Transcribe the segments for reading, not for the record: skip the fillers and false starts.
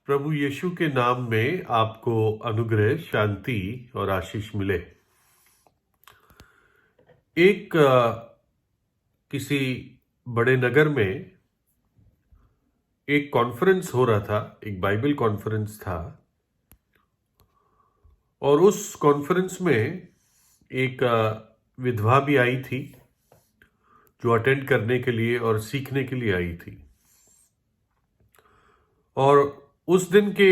प्रभु यीशु के नाम में आपको अनुग्रह, शांति और आशीष मिले। एक किसी बड़े नगर में एक कॉन्फ्रेंस हो रहा था, एक बाइबल कॉन्फ्रेंस था। और उस कॉन्फ्रेंस में एक विधवा भी आई थी जो अटेंड करने के लिए और सीखने के लिए आई थी। और उस दिन के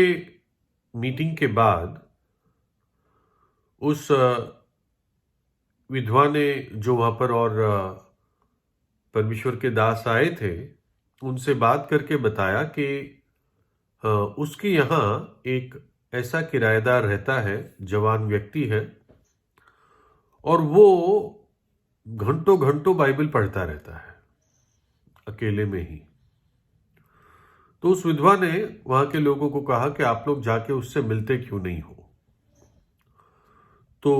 मीटिंग के बाद उस विधवा ने, जो वहाँ पर और परमेश्वर के दास आए थे, उनसे बात करके बताया कि उसके यहाँ एक ऐसा किराएदार रहता है, जवान व्यक्ति है, और वो घंटों घंटों बाइबल पढ़ता रहता है अकेले में ही। तो उस विधवा ने वहां के लोगों को कहा कि आप लोग जाके उससे मिलते क्यों नहीं हो। तो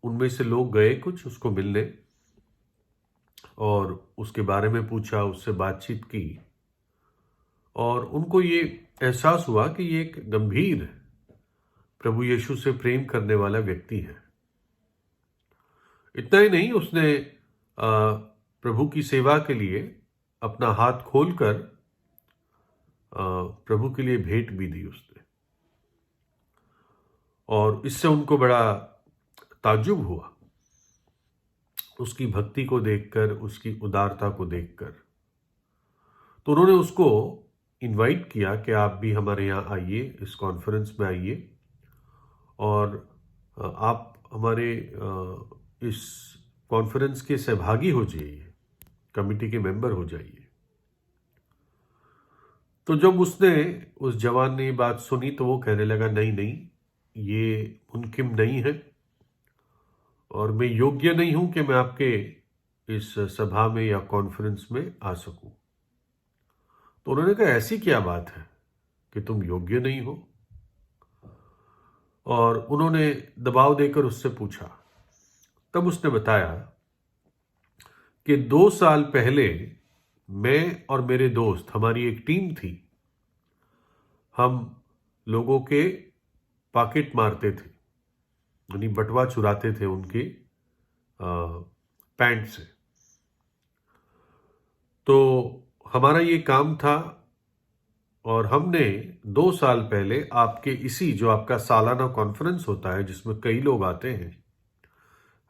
उनमें से लोग गए कुछ उसको मिलने और उसके बारे में पूछा, उससे बातचीत की, और उनको ये एहसास हुआ कि ये एक गंभीर प्रभु यीशु से प्रेम करने वाला व्यक्ति है। इतना ही नहीं, उसने प्रभु की सेवा के लिए अपना हाथ खोलकर प्रभु के लिए भेंट भी दी उसने। और इससे उनको बड़ा ताज्जुब हुआ, उसकी भक्ति को देखकर, उसकी उदारता को देखकर। तो उन्होंने उसको इनवाइट किया कि आप भी हमारे यहाँ आइए, इस कॉन्फ्रेंस में आइए, और आप हमारे इस कॉन्फ्रेंस के सहभागी हो जाइए, कमिटी के मेंबर हो जाइए। तो जब उस जवान ने ये बात सुनी तो वो कहने लगा, नहीं नहीं, ये मुमकिन नहीं है, और मैं योग्य नहीं हूं कि मैं आपके इस सभा में या कॉन्फ्रेंस में आ सकूं। तो उन्होंने कहा, ऐसी क्या बात है कि तुम योग्य नहीं हो? और उन्होंने दबाव देकर उससे पूछा। तब उसने बताया कि 2 साल पहले मैं और मेरे दोस्त, हमारी एक टीम थी, हम लोगों के पॉकेट मारते थे, यानी बटवा चुराते थे उनके पैंट से। तो हमारा ये काम था, और हमने 2 साल पहले आपके इसी, जो आपका सालाना कॉन्फ्रेंस होता है जिसमें कई लोग आते हैं,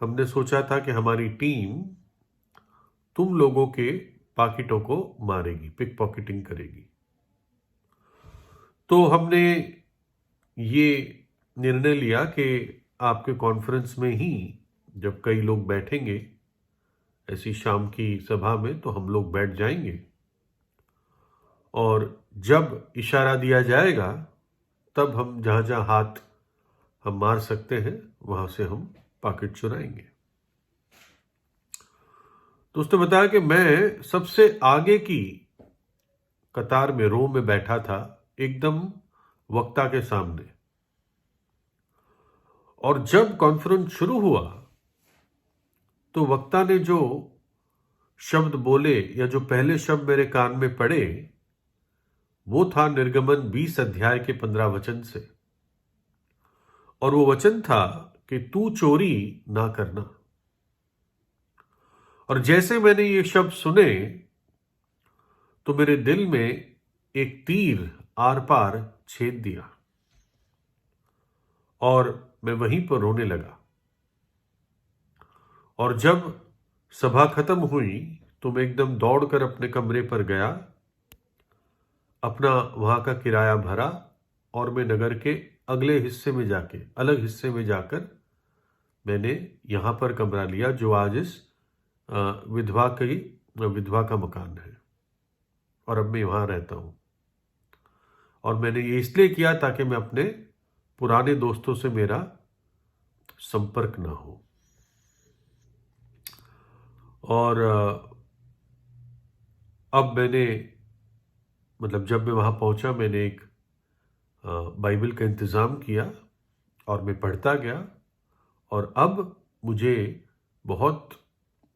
हमने सोचा था कि हमारी टीम तुम लोगों के पॉकेटों को मारेगी, पिक पॉकेटिंग करेगी। तो हमने ये निर्णय लिया कि आपके कॉन्फ्रेंस में ही, जब कई लोग बैठेंगे ऐसी शाम की सभा में, तो हम लोग बैठ जाएंगे, और जब इशारा दिया जाएगा तब हम जहां जहां हाथ हम मार सकते हैं वहां से हम पॉकेट चुराएंगे। तो उसने बताया कि मैं सबसे आगे की कतार में, रो में बैठा था, एकदम वक्ता के सामने। और जब कॉन्फ्रेंस शुरू हुआ तो वक्ता ने जो शब्द बोले, या जो पहले शब्द मेरे कान में पड़े, वो था निर्गमन 20 अध्याय के 15 वचन से। और वो वचन था कि तू चोरी ना करना। और जैसे मैंने ये शब्द सुने तो मेरे दिल में एक तीर आर पार छेद दिया, और मैं वहीं पर रोने लगा। और जब सभा खत्म हुई तो मैं एकदम दौड़कर अपने कमरे पर गया, अपना वहां का किराया भरा, और मैं नगर के अगले हिस्से में जाके, अलग हिस्से में जाकर मैंने यहां पर कमरा लिया, जो आज इस विधवा का मकान है, और अब मैं वहां रहता हूं। और मैंने ये इसलिए किया ताकि मैं अपने पुराने दोस्तों से मेरा संपर्क ना हो। और अब मैंने, मतलब जब मैं वहां पहुंचा, मैंने एक बाइबल का इंतज़ाम किया और मैं पढ़ता गया। और अब मुझे बहुत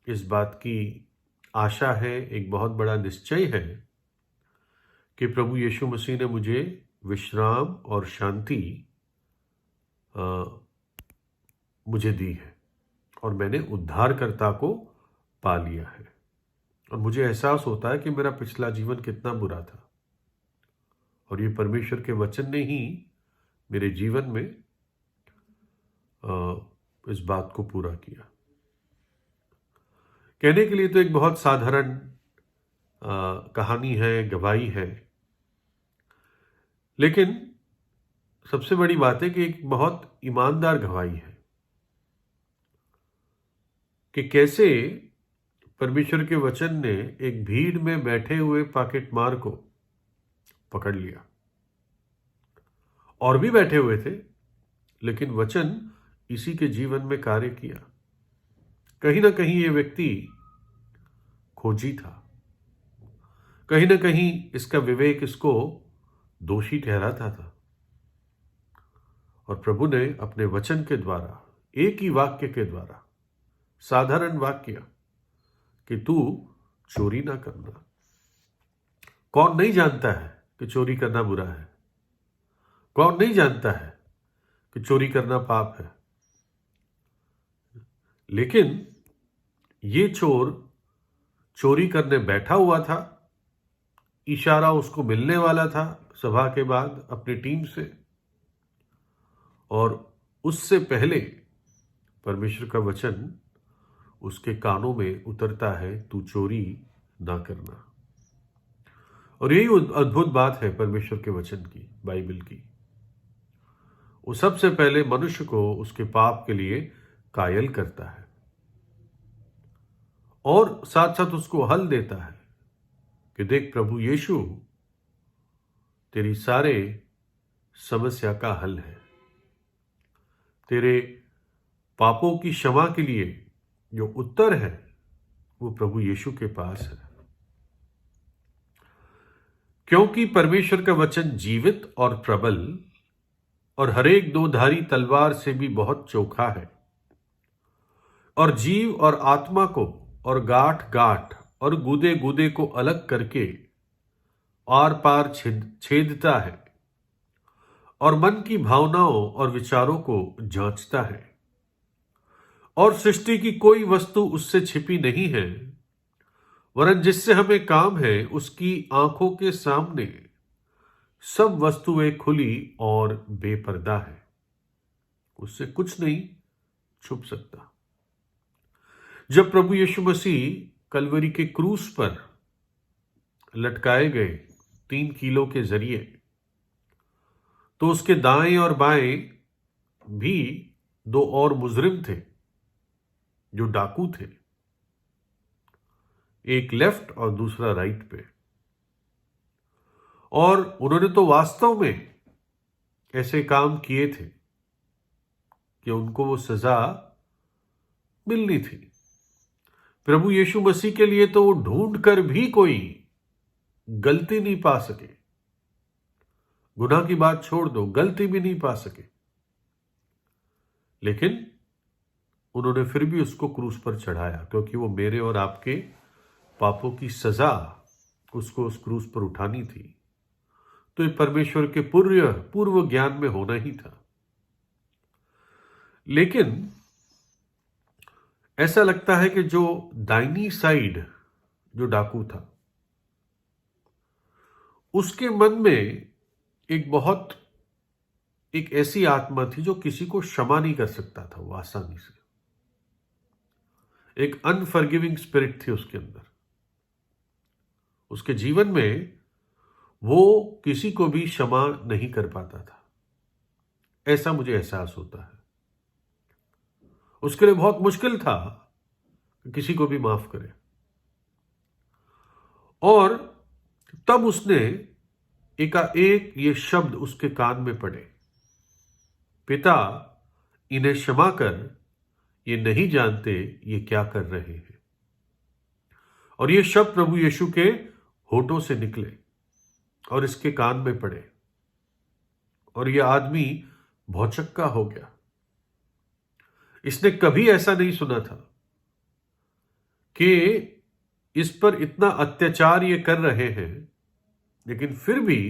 इस बात की आशा है, एक बहुत बड़ा निश्चय है कि प्रभु यीशु मसीह ने मुझे विश्राम और शांति मुझे दी है और मैंने उद्धारकर्ता को पा लिया है। और मुझे एहसास होता है कि मेरा पिछला जीवन कितना बुरा था और ये परमेश्वर के वचन ने ही मेरे जीवन में इस बात को पूरा किया। कहने के लिए तो एक बहुत साधारण कहानी है, गवाही है, लेकिन सबसे बड़ी बात है कि एक बहुत ईमानदार गवाही है कि कैसे परमेश्वर के वचन ने एक भीड़ में बैठे हुए पॉकेटमार को पकड़ लिया। और भी बैठे हुए थे, लेकिन वचन इसी के जीवन में कार्य किया। कहीं ना कहीं ये व्यक्ति खोजी था, कहीं ना कहीं इसका विवेक इसको दोषी ठहराता था। और प्रभु ने अपने वचन के द्वारा, एक ही वाक्य के द्वारा, साधारण वाक्य कि तू चोरी ना करना। कौन नहीं जानता है कि चोरी करना बुरा है? कौन नहीं जानता है कि चोरी करना पाप है? लेकिन ये चोर चोरी करने बैठा हुआ था, इशारा उसको मिलने वाला था सभा के बाद अपनी टीम से, और उससे पहले परमेश्वर का वचन उसके कानों में उतरता है, तू चोरी ना करना। और यही अद्भुत बात है परमेश्वर के वचन की, बाइबल की। वो सबसे पहले मनुष्य को उसके पाप के लिए कायल करता है और साथ साथ उसको हल देता है कि देख प्रभु यीशु तेरी सारे समस्या का हल है। तेरे पापों की क्षमा के लिए जो उत्तर है वो प्रभु यीशु के पास है, क्योंकि परमेश्वर का वचन जीवित और प्रबल और हरेक दो धारी तलवार से भी बहुत चोखा है और जीव और आत्मा को और गांठ गांठ और गुदे गुदे को अलग करके आर पार छेदता है और मन की भावनाओं और विचारों को जांचता है। और सृष्टि की कोई वस्तु उससे छिपी नहीं है, वरन जिससे हमें काम है उसकी आंखों के सामने सब वस्तुएं खुली और बेपर्दा है, उससे कुछ नहीं छुप सकता। जब प्रभु यीशु मसीह कलवरी के क्रूस पर लटकाए गए 3 कीलों के जरिए, तो उसके दाएं और बाएं भी 2 और मुजरिम थे जो डाकू थे, एक लेफ्ट और दूसरा राइट पे। और उन्होंने तो वास्तव में ऐसे काम किए थे कि उनको वो सजा मिलनी थी। प्रभु यीशु मसीह के लिए तो वो ढूंढ कर भी कोई गलती नहीं पा सके, गुनाह की बात छोड़ दो, गलती भी नहीं पा सके, लेकिन उन्होंने फिर भी उसको क्रूस पर चढ़ाया, क्योंकि वो मेरे और आपके पापों की सजा उसको उस क्रूस पर उठानी थी। तो ये परमेश्वर के पूर्व ज्ञान में होना ही था। लेकिन ऐसा लगता है कि जो दाहिनी साइड जो डाकू था, उसके मन में एक ऐसी आत्मा थी जो किसी को क्षमा नहीं कर सकता था वो आसानी से। एक अनफॉरगिविंग स्पिरिट थी उसके अंदर। उसके जीवन में वो किसी को भी क्षमा नहीं कर पाता था, ऐसा मुझे एहसास होता है। उसके लिए बहुत मुश्किल था कि किसी को भी माफ करे। और तब उसने एकाएक ये शब्द उसके कान में पड़े, पिता इन्हें क्षमा कर, ये नहीं जानते ये क्या कर रहे हैं। और ये शब्द प्रभु यीशु के होठों से निकले और इसके कान में पड़े, और यह आदमी भौचक्का हो गया। इसने कभी ऐसा नहीं सुना था कि इस पर इतना अत्याचार ये कर रहे हैं लेकिन फिर भी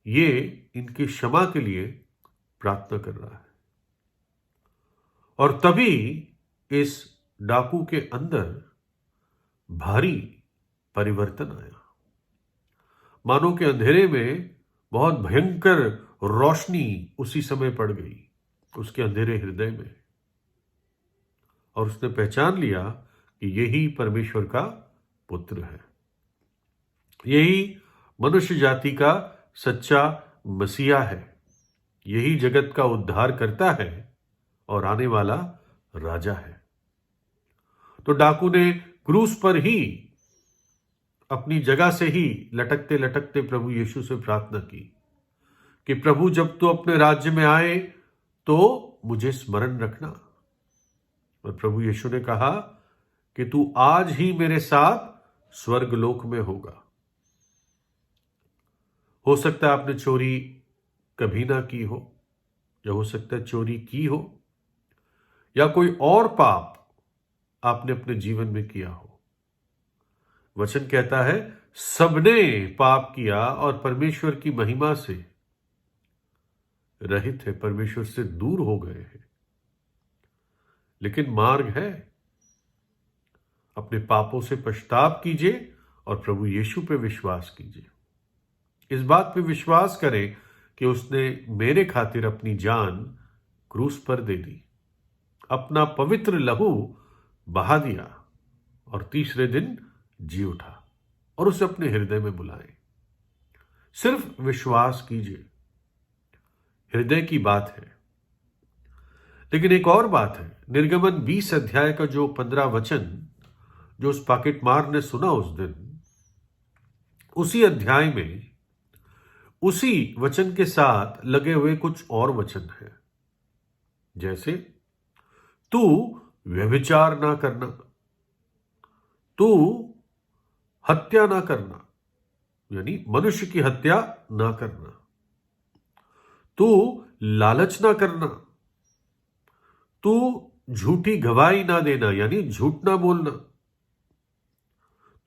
ये इनकी क्षमा के लिए प्रार्थना कर रहा है। और तभी इस डाकू के अंदर भारी परिवर्तन आया। मानो के अंधेरे में बहुत भयंकर रोशनी उसी समय पड़ गई उसके अंधेरे हृदय में, और उसने पहचान लिया कि यही परमेश्वर का पुत्र है, यही मनुष्य जाति का सच्चा मसीहा है, यही जगत का उद्धार करता है और आने वाला राजा है। तो डाकू ने क्रूस पर ही अपनी जगह से ही लटकते लटकते प्रभु यीशु से प्रार्थना की कि प्रभु, जब तू अपने राज्य में आए तो मुझे स्मरण रखना। और प्रभु यीशु ने कहा कि तू आज ही मेरे साथ स्वर्गलोक में होगा। हो सकता है आपने चोरी कभी ना की हो, या हो सकता है चोरी की हो, या कोई और पाप आपने अपने जीवन में किया हो। वचन कहता है सबने पाप किया और परमेश्वर की महिमा से रहित है, परमेश्वर से दूर हो गए हैं। लेकिन मार्ग है, अपने पापों से पश्चाताप कीजिए और प्रभु यीशु पे विश्वास कीजिए। इस बात पे विश्वास करें कि उसने मेरे खातिर अपनी जान क्रूस पर दे दी, अपना पवित्र लहू बहा दिया और तीसरे दिन जी उठा, और उसे अपने हृदय में बुलाएं। सिर्फ विश्वास कीजिए, हृदय की बात है। लेकिन एक और बात है, निर्गमन 20 अध्याय का जो 15 वचन जो उस पॉकेटमार ने सुना उस दिन, उसी अध्याय में उसी वचन के साथ लगे हुए कुछ और वचन हैं, जैसे तू व्यभिचार ना करना, तू हत्या ना करना, यानी मनुष्य की हत्या ना करना, तू लालच ना करना, तू झूठी गवाही ना देना, यानी झूठ ना बोलना।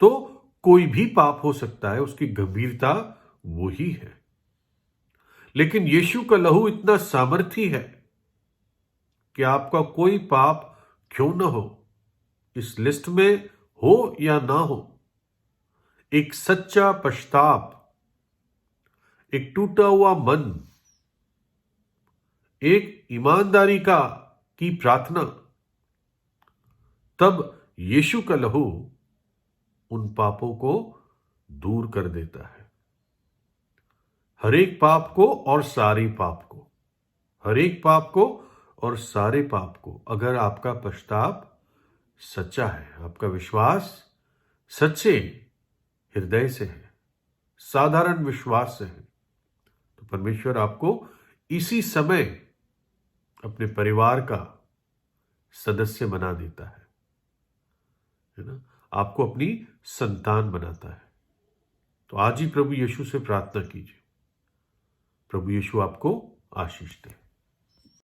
तो कोई भी पाप हो सकता है, उसकी गंभीरता वो ही है। लेकिन यीशु का लहू इतना सामर्थी है कि आपका कोई पाप क्यों ना हो, इस लिस्ट में हो या ना हो, एक सच्चा पश्चाताप, एक टूटा हुआ मन, एक ईमानदारी की प्रार्थना, तब यीशु का लहू उन पापों को दूर कर देता है। हर एक पाप को और सारे पाप को, हर एक पाप को और सारे पाप को, अगर आपका पश्चाताप सच्चा है, आपका विश्वास सच्चे हृदय से है, साधारण विश्वास से है, तो परमेश्वर आपको इसी समय अपने परिवार का सदस्य बना देता है ना, आपको अपनी संतान बनाता है। तो आज ही प्रभु यीशु से प्रार्थना कीजिए, प्रभु यीशु आपको आशीष दे।